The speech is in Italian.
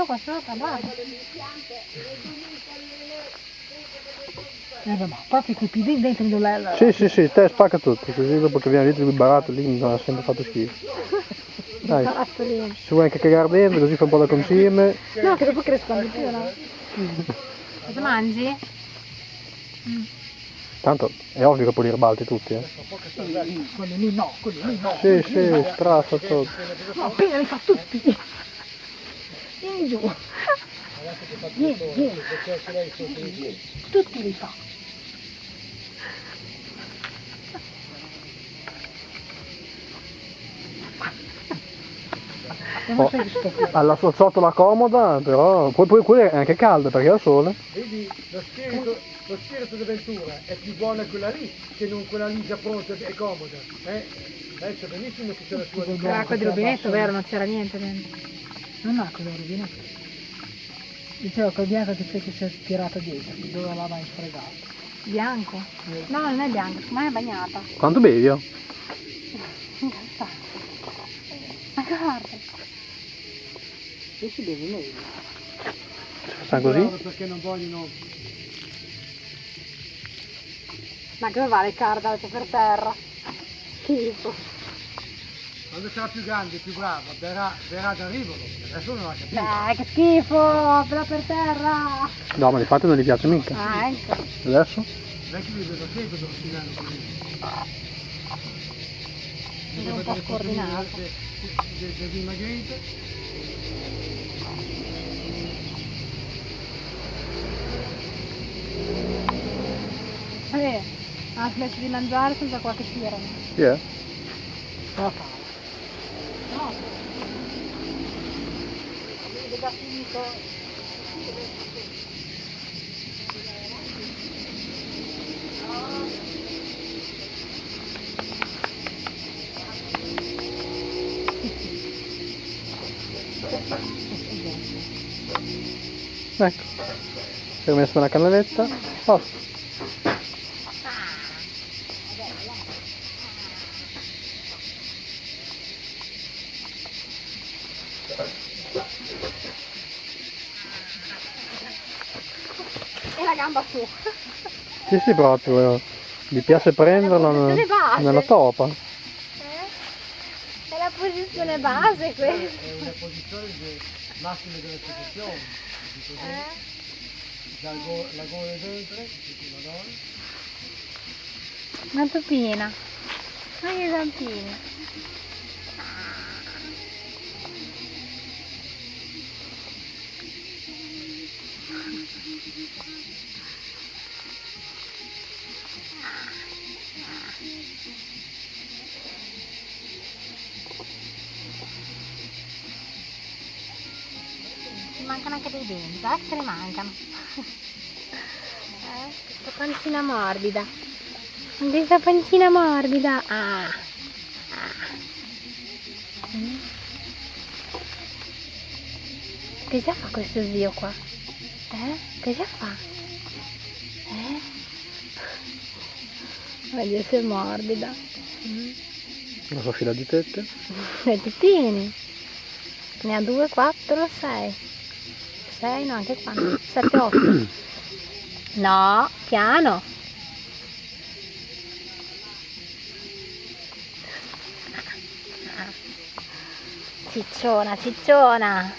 solo qua sotto, guarda. Ma proprio quei piedini dentro non è... Sì, te spacca tutto, così dopo che viene dietro il baratto lì mi ha sempre fatto schifo. Dai, se vuoi anche cagare dentro, così fa un po' da concime. No, che dopo crescono di più, no? Cosa mangi? Tanto è ovvio che poi li ribalti tutti, eh. Quello lì no, Sì, straffa tutto. No, appena li fa tutti. Vieni giù. Vieni. Tutti li fa. Oh, alla sua ciotola comoda, però poi è anche calda perché ha sole. Vedi, lo spirito di Ventura è più buona quella lì che non quella lì già pronta e comoda. Lei sa benissimo che c'è la sua Era acqua di rubinetto, vero? Non c'era niente dentro. Non acqua di rubinetto. Dicevo che il bianco ti sei che si è tirato dietro, dove l'ha mai fregato. Bianco? No, non è bianco, ma è bagnata. Quanto bevi? Incazzato. Ma guarda. E si bevi meglio. Sta così? Perché non vogliono... Ma che vale carta per terra? Schifo. Quando sarà più grande, più brava, verrà da rivolo. Adesso non l'ha capito. Che schifo, per terra. No, ma di fatto non gli piace mica. Ah, ecco. Adesso? Vecchio vive da sempre dove si danno così. È un po' scordinato. Del dimagrito. Ha smesso di mangiare senza qualche tiro. Chi è? La fame. No. È già finito. Ecco. Si è messo una cannelletta. Basta. E la gamba su. Sì, proprio. Gli piace prenderla nella topa. È la posizione base questa. È una posizione massima delle posizioni. La gola e ventre, madonna. Una topina. Ma che zampine. Mancano anche dei denti, guarda che se ne mancano. Questa pancina morbida. Questa pancina morbida. Cosa fa questo zio qua? Cosa fa? Voglio essere morbida. La sua fila di tette. Le tettini. Ne ha 2, 4, 6. 6, no, anche qua. 7, 8. No, piano. Cicciona, cicciona.